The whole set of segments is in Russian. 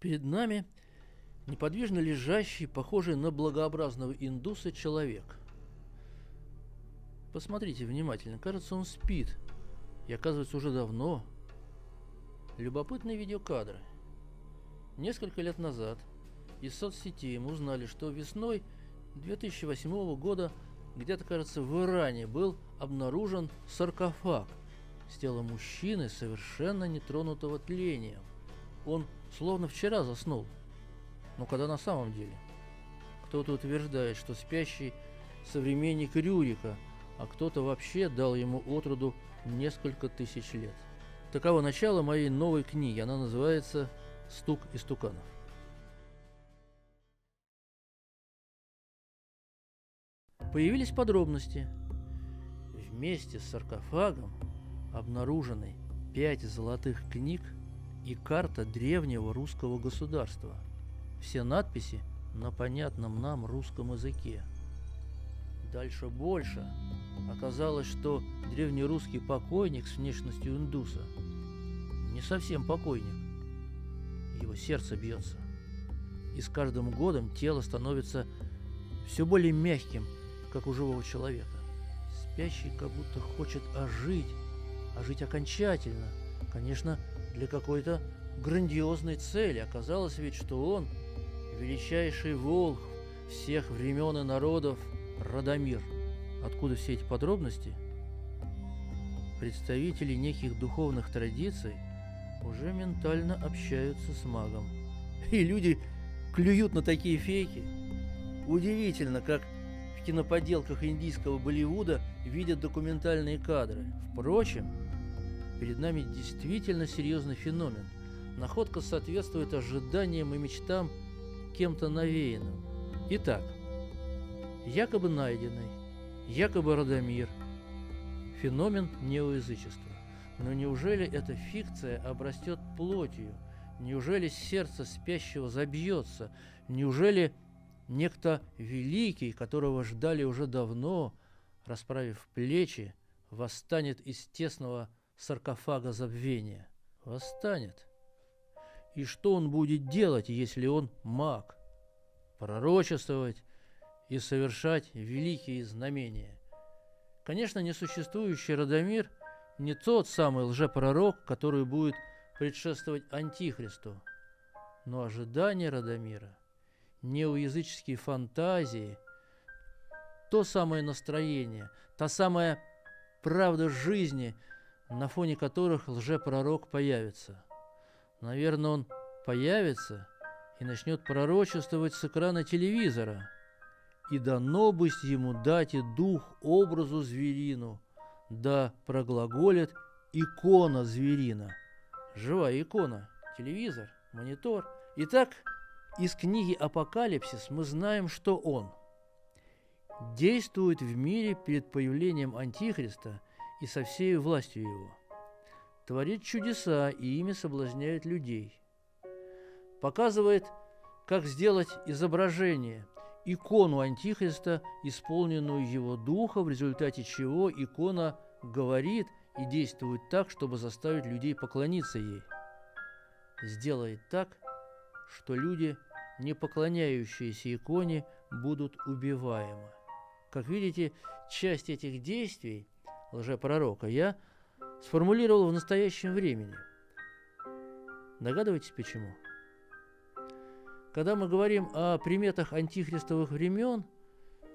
Перед нами неподвижно лежащий, похожий на благообразного индуса, человек. Посмотрите внимательно, кажется, он спит. И оказывается, уже давно. Любопытные видеокадры. Несколько лет назад из соцсетей мы узнали, что весной 2008 года где-то, кажется, в Иране был обнаружен саркофаг с телом мужчины, совершенно нетронутого тлением. Он словно вчера заснул. Но когда на самом деле? Кто-то утверждает, что спящий современник Рюрика, а кто-то вообще дал ему отроду несколько тысяч лет. Таково начало моей новой книги. Она называется «Стук истуканов». Появились подробности. Вместе с саркофагом обнаружены 5 золотых книг и карта древнего русского государства. Все надписи на понятном нам русском языке. Дальше больше. Оказалось, что древнерусский покойник с внешностью индуса не совсем покойник. Его сердце бьется. И с каждым годом тело становится все более мягким, как у живого человека. Спящий как будто хочет ожить окончательно. Конечно, для какой-то грандиозной цели. Оказалось ведь, что он величайший волхв всех времен и народов Радомир. Откуда все эти подробности? Представители неких духовных традиций уже ментально общаются с магом. И люди клюют на такие фейки. Удивительно, как в киноподелках индийского Болливуда видят документальные кадры. Впрочем, перед нами действительно серьезный феномен. Находка соответствует ожиданиям и мечтам кем-то навеянным. Итак, якобы найденный, якобы Радомир. Феномен неоязычества. Но неужели эта фикция обрастет плотью? Неужели сердце спящего забьется? Неужели некто великий, которого ждали уже давно, расправив плечи, восстанет из тесного саркофага забвения? Восстанет. И что он будет делать, если он маг? Пророчествовать и совершать великие знамения. Конечно, несуществующий Радомир не тот самый лжепророк, который будет предшествовать Антихристу. Но ожидание Радомира, неоязыческие фантазии, то самое настроение, та самая правда жизни, на фоне которых лжепророк появится. Наверное, он появится и начнет пророчествовать с экрана телевизора. И дано быть ему дать и дух образу зверину, да проглаголит икона зверина. Живая икона, телевизор, монитор. Итак, из книги «Апокалипсис» мы знаем, что он действует в мире перед появлением Антихриста и со всей властью его. Творит чудеса и ими соблазняет людей. Показывает, как сделать изображение, икону Антихриста, исполненную его духа, в результате чего икона говорит и действует так, чтобы заставить людей поклониться ей. Сделает так, что люди, не поклоняющиеся иконе, будут убиваемы. Как видите, часть этих действий лжепророка я сформулировал в настоящем времени. Догадываетесь, почему? Когда мы говорим о приметах антихристовых времен,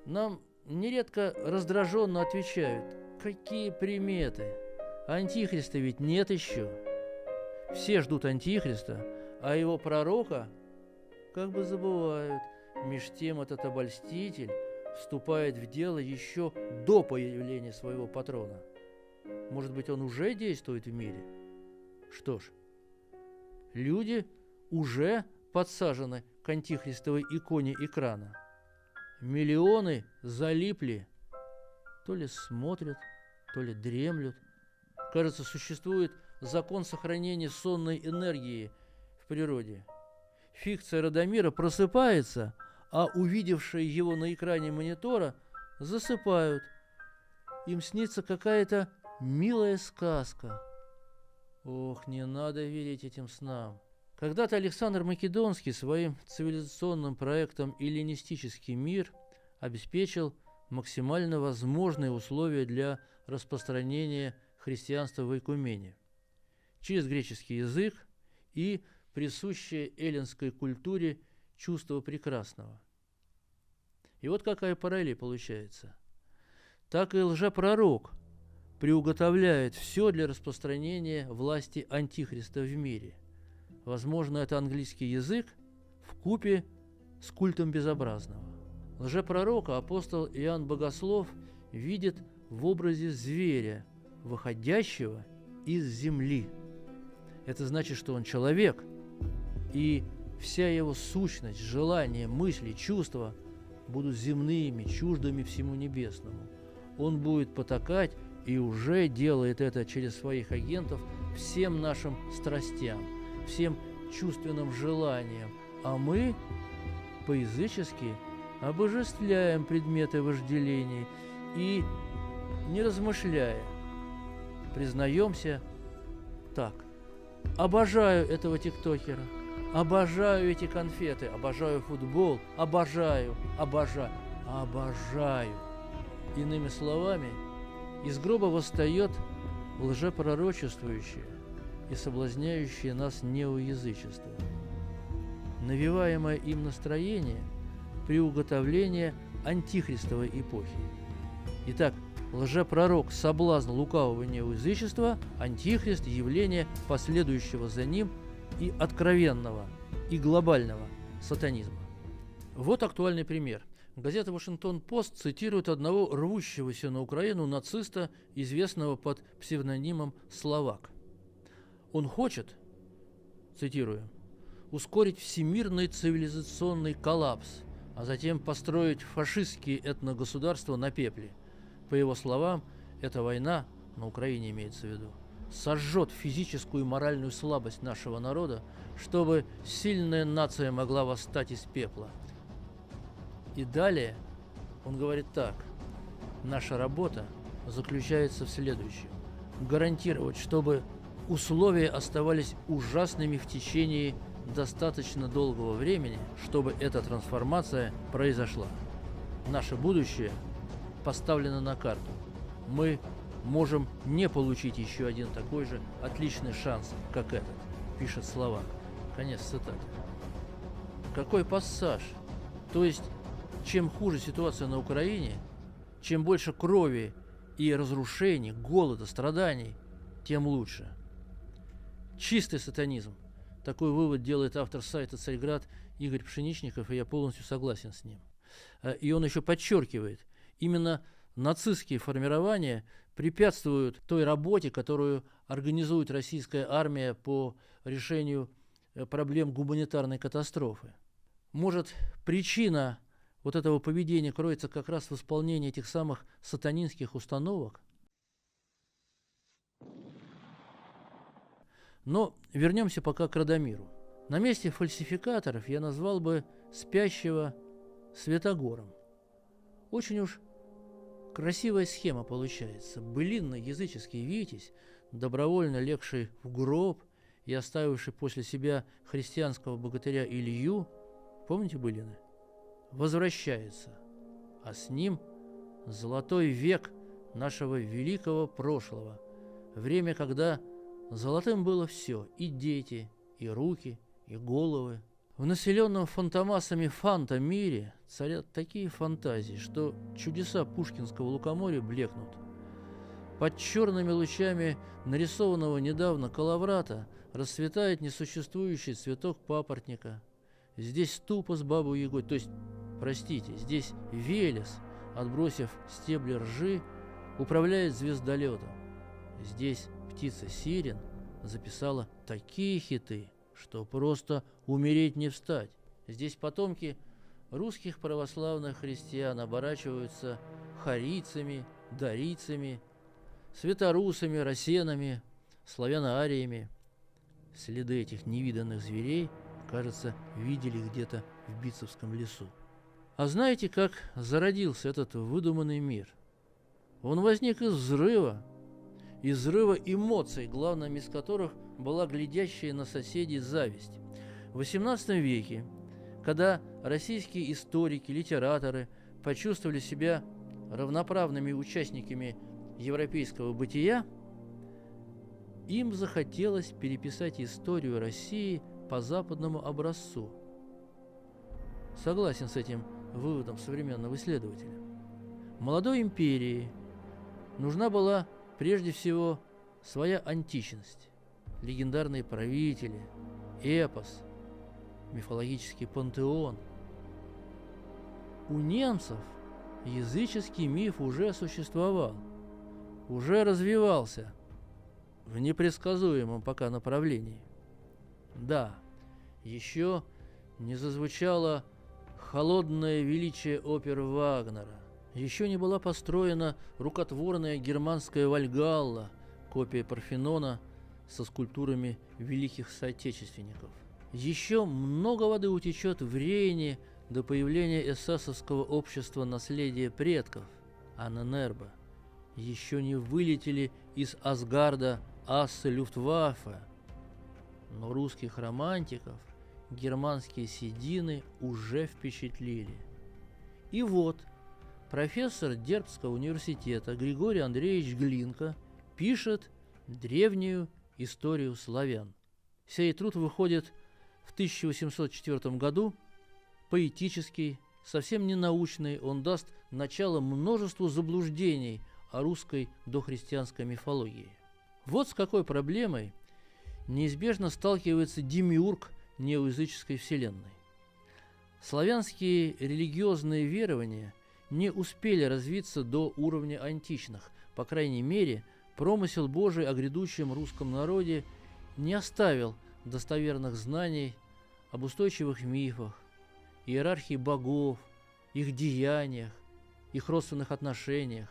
нам нередко раздраженно отвечают: какие приметы? Антихриста ведь нет еще. Все ждут Антихриста, а его пророка как бы забывают. Меж тем этот обольститель вступает в дело еще до появления своего патрона. Может быть, он уже действует в мире? Что ж, люди уже подсажены к антихристовой иконе экрана. Миллионы залипли, то ли смотрят, то ли дремлют. Кажется, существует закон сохранения сонной энергии в природе. Фикция Радомира просыпается, а увидевшие его на экране монитора засыпают. Им снится какая-то милая сказка. Ох, не надо верить этим снам. Когда-то Александр Македонский своим цивилизационным проектом «Эллинистический мир» обеспечил максимально возможные условия для распространения христианства в Ойкумене через греческий язык и присущее эллинской культуре чувство прекрасного. И вот какая параллель получается. Так и лжепророк приуготовляет все для распространения власти Антихриста в мире. Возможно, это английский язык вкупе с культом безобразного. Лжепророка апостол Иоанн Богослов видит в образе зверя, выходящего из земли. Это значит, что он человек, и вся его сущность, желания, мысли, чувства будут земными, чуждыми всему небесному. Он будет потакать и уже делает это через своих агентов всем нашим страстям, всем чувственным желаниям, а мы по-язычески обожествляем предметы вожделений и, не размышляя, признаемся так: обожаю этого тиктокера, обожаю эти конфеты, обожаю футбол, обожаю. Иными словами, из гроба восстает лжепророчествующее и соблазняющее нас неоязычество. Навеваемое им настроение – приуготовление антихристовой эпохи. Итак, лжепророк – соблазн лукавого неоязычества, антихрист – явление последующего за ним и откровенного, и глобального сатанизма. Вот актуальный пример. Газета «Вашингтон-Пост» цитирует одного рвущегося на Украину нациста, известного под псевдонимом Словак. Он хочет, цитирую, ускорить всемирный цивилизационный коллапс, а затем построить фашистские этногосударства на пепле. По его словам, эта война, на Украине имеется в виду, сожжет физическую и моральную слабость нашего народа, чтобы сильная нация могла восстать из пепла. И далее он говорит так: наша работа заключается в следующем: гарантировать, чтобы условия оставались ужасными в течение достаточно долгого времени, чтобы эта трансформация произошла. Наше будущее поставлено на карту. Мы можем не получить еще один такой же отличный шанс, как этот, пишет Словак. Конец цитаты. Какой пассаж! То есть, чем хуже ситуация на Украине, чем больше крови и разрушений, голода, страданий, тем лучше. Чистый сатанизм. Такой вывод делает автор сайта «Царьград» Игорь Пшеничников, и я полностью согласен с ним. И он еще подчеркивает, именно нацистские формирования препятствуют той работе, которую организует российская армия по решению проблем гуманитарной катастрофы. Может, причина вот этого поведения кроется как раз в исполнении этих самых сатанинских установок? Но вернемся пока к Радомиру. На месте фальсификаторов я назвал бы спящего Святогором. Очень уж красивая схема получается. Былинный языческий витязь, добровольно легший в гроб и оставивший после себя христианского богатыря Илью, помните былины, возвращается, а с ним золотой век нашего великого прошлого, время, когда золотым было все, и дети, и руки, и головы. В населенном фантомасами фантомире царят такие фантазии, что чудеса пушкинского лукоморья блекнут. Под черными лучами нарисованного недавно коловрата расцветает несуществующий цветок папоротника. Здесь тупо с бабой Ягой, то есть, простите, здесь Велес, отбросив стебли ржи, управляет звездолетом. Здесь птица Сирен записала такие хиты, что просто умереть не встать. Здесь потомки русских православных христиан оборачиваются харийцами, дарийцами, святорусами, рассенами, славяно-ариями. Следы этих невиданных зверей, кажется, видели где-то в Битцевском лесу. А знаете, как зародился этот выдуманный мир? Он возник из взрыва эмоций, главным из которых была глядящая на соседей зависть. В XVIII веке, когда российские историки, литераторы почувствовали себя равноправными участниками европейского бытия, им захотелось переписать историю России по западному образцу. Согласен с этим выводом современного исследователя. Молодой империи нужна была прежде всего своя античность, легендарные правители, эпос, мифологический пантеон. У немцев языческий миф уже существовал, уже развивался в непредсказуемом пока направлении. Да, еще не зазвучало холодное величие опер Вагнера, еще не была построена рукотворная германская Вальгалла, копия Парфенона со скульптурами великих соотечественников. Еще много воды утечет в Рейне до появления эсэсовского общества наследия предков, Анненербе. Еще не вылетели из Асгарда ассы Люфтваффе, но русских романтиков германские седины уже впечатлили. И вот профессор Дербцкого университета Григорий Андреевич Глинка пишет древнюю историю славян. Сей труд выходит в 1804 году, поэтический, совсем не научный, он даст начало множеству заблуждений о русской дохристианской мифологии. Вот с какой проблемой неизбежно сталкивается демиург неоязыческой вселенной. Славянские религиозные верования не успели развиться до уровня античных, по крайней мере, промысел Божий о грядущем русском народе не оставил достоверных знаний об устойчивых мифах, иерархии богов, их деяниях, их родственных отношениях.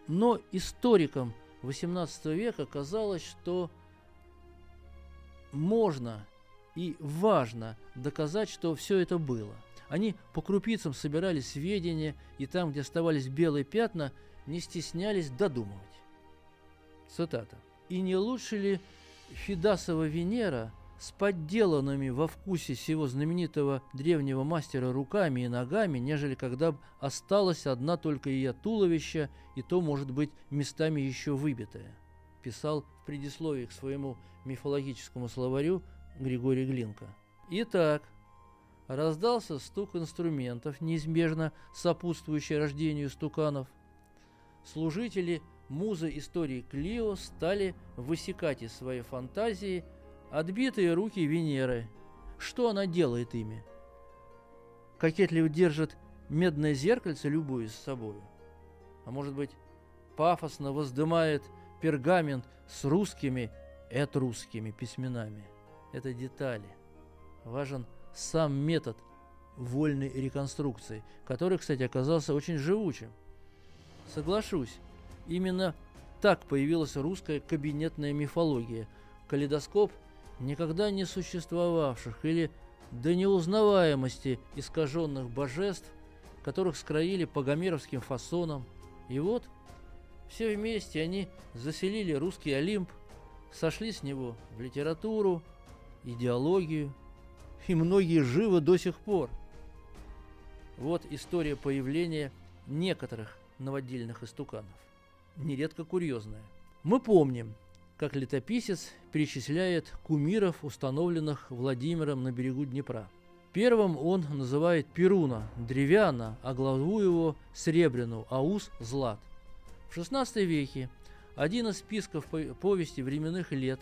Но историкам XVIII века казалось, что можно и важно доказать, что все это было. Они по крупицам собирали сведения, и там, где оставались белые пятна, не стеснялись додумывать. Цитата. «И не лучше ли Фидасова Венера с подделанными во вкусе сего знаменитого древнего мастера руками и ногами, нежели когда б осталась одна только ее туловище, и то, может быть, местами еще выбитое», писал в предисловии к своему мифологическому словарю Григорий Глинка. Итак, раздался стук инструментов, неизбежно сопутствующий рождению стуканов. Служители музы истории Клио стали высекать из своей фантазии отбитые руки Венеры. Что она делает ими? Кокетливо держит медное зеркальце, любуясь собою? А может быть, пафосно воздымает пергамент с русскими, этрусскими письменами? Это детали. Важен сам метод вольной реконструкции, который, кстати, оказался очень живучим. Соглашусь, именно так появилась русская кабинетная мифология, калейдоскоп никогда не существовавших или до неузнаваемости искаженных божеств, которых скроили по гомеровским фасонам. И вот все вместе они заселили русский Олимп, сошли с него в литературу, идеологию, и многие живы до сих пор. Вот история появления некоторых новодельных истуканов, нередко курьезная. Мы помним, как летописец перечисляет кумиров, установленных Владимиром на берегу Днепра. Первым он называет Перуна, древяна, а главу его Сребряну, а ус Злат. В XVI веке один из списков повести временных лет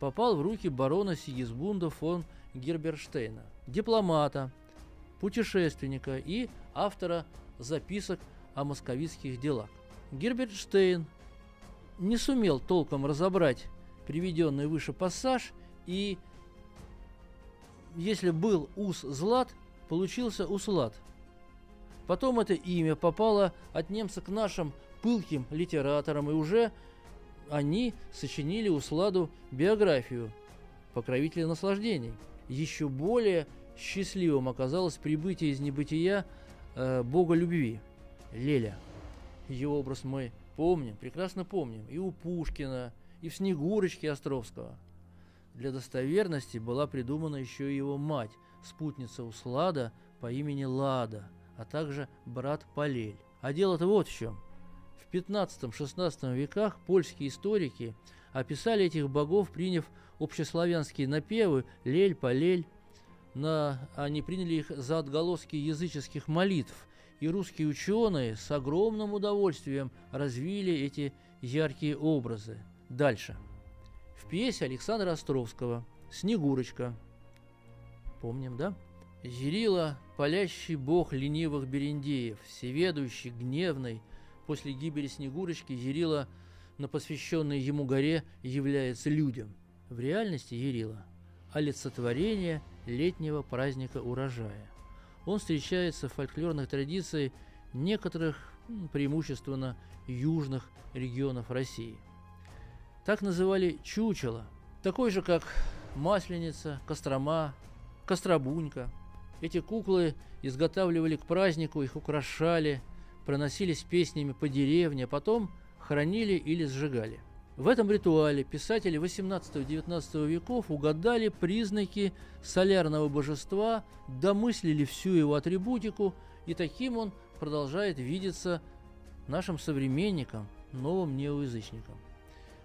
попал в руки барона Сигизмунда фон Герберштейна, дипломата, путешественника и автора записок о московитских делах. Герберштейн не сумел толком разобрать приведенный выше пассаж, и если был ус Злат, получился Услад. Потом это имя попало от немца к нашим пылким литераторам, и уже они сочинили Усладу биографию покровителя наслаждений. Еще более счастливым оказалось прибытие из небытия бога любви, Леля. Его образ мы помним, прекрасно помним и у Пушкина, и в Снегурочке Островского. Для достоверности была придумана еще и его мать, спутница Услада по имени Лада, а также брат Палель. А дело-то вот в чем. В XV-XVI веках польские историки описали этих богов, приняв общеславянские напевы «Лель», «Палель». Они приняли их за отголоски языческих молитв, и русские ученые с огромным удовольствием развили эти яркие образы. Дальше. В пьесе Александра Островского «Снегурочка». Помним, да? Ярила, палящий бог ленивых берендеев, всеведущий, гневный. После гибели Снегурочки Ярила на посвященной ему горе является людям. В реальности Ярила – олицетворение летнего праздника урожая. Он встречается в фольклорных традициях некоторых, преимущественно южных регионов России. Так называли чучело, такой же, как Масленица, Кострома, Костробунька. Эти куклы изготавливали к празднику, их украшали, проносились песнями по деревне, а потом хоронили или сжигали. В этом ритуале писатели XVIII-XIX веков угадали признаки солярного божества, домыслили всю его атрибутику, и таким он продолжает видеться нашим современникам, новым неоязычникам.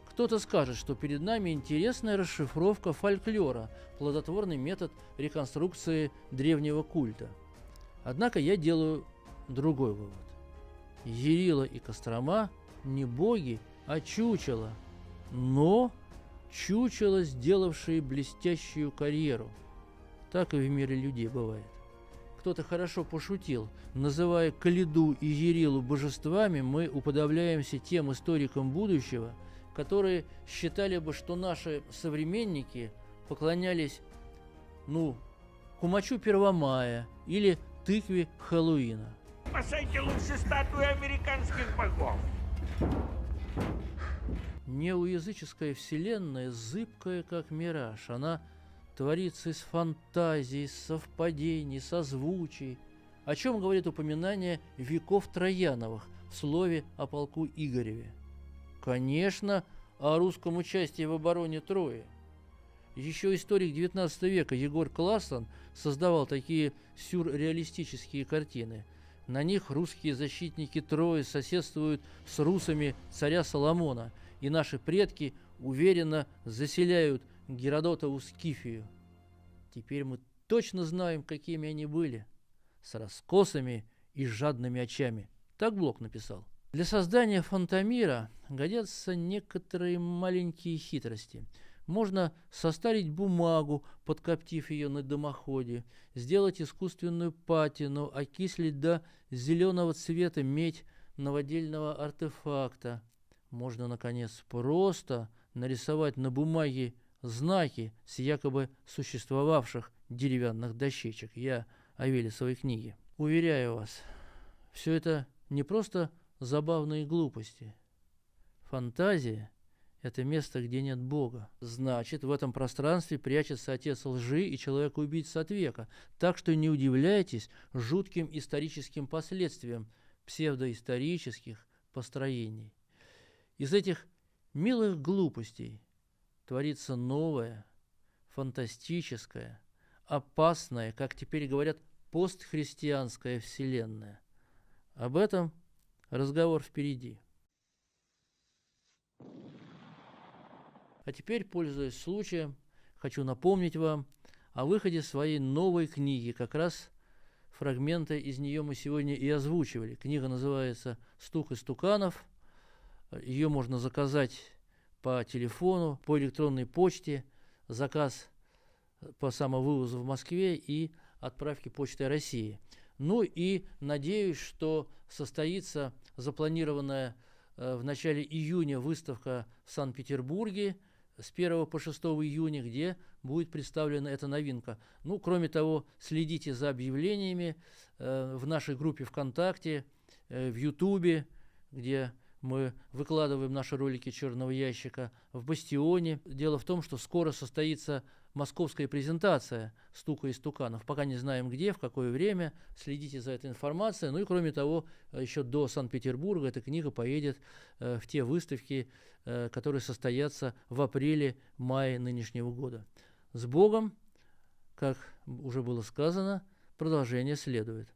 Кто-то скажет, что перед нами интересная расшифровка фольклора, плодотворный метод реконструкции древнего культа. Однако я делаю другой вывод. Ярила и Кострома не боги, а чучело, но чучело, сделавшие блестящую карьеру. Так и в мире людей бывает. Кто-то хорошо пошутил, называя Калиду и Ярилу божествами, мы уподобляемся тем историкам будущего, которые считали бы, что наши современники поклонялись, кумачу Первомая или тыкве Хэллоуина. Спасайте лучше статуи американских богов. Неоязыческая вселенная зыбкая, как мираж. Она творится из фантазий, из совпадений, созвучий. О чем говорит упоминание веков Трояновых в слове о полку Игореве? Конечно, о русском участии в обороне Трои. Еще историк XIX века Егор Классон создавал такие сюрреалистические картины. На них русские защитники Трои соседствуют с русами царя Соломона, и наши предки уверенно заселяют Геродотову Скифию. Теперь мы точно знаем, какими они были, с раскосами и жадными очами. Так Блок написал. Для создания фантомира годятся некоторые маленькие хитрости. Можно состарить бумагу, подкоптив ее на дымоходе, сделать искусственную патину, окислить до зеленого цвета медь новодельного артефакта. Можно, наконец, просто нарисовать на бумаге знаки с якобы существовавших деревянных дощечек. Я о Велесовой книге. Уверяю вас, все это не просто забавные глупости. Фантазия – это место, где нет Бога. Значит, в этом пространстве прячется отец лжи и человек-убийца от века. Так что не удивляйтесь жутким историческим последствиям псевдоисторических построений. Из этих милых глупостей творится новая, фантастическая, опасная, как теперь говорят, постхристианская вселенная. Об этом разговор впереди. А теперь, пользуясь случаем, хочу напомнить вам о выходе своей новой книги. Как раз фрагменты из нее мы сегодня и озвучивали. Книга называется «Стук из стуканов». Ее можно заказать по телефону, по электронной почте, заказ по самовывозу в Москве и отправки Почтой России. Ну и надеюсь, что состоится запланированная в начале июня выставка в Санкт-Петербурге с 1 по 6 июня, где будет представлена эта новинка. Кроме того, следите за объявлениями в нашей группе ВКонтакте, в Ютубе, где мы выкладываем наши ролики «Черного ящика» в «Бастионе». Дело в том, что скоро состоится московская презентация «Стука и стуканов». Пока не знаем где, в какое время. Следите за этой информацией. Ну и кроме того, еще до Санкт-Петербурга эта книга поедет в те выставки, которые состоятся в апреле-мае нынешнего года. С Богом, как уже было сказано, продолжение следует.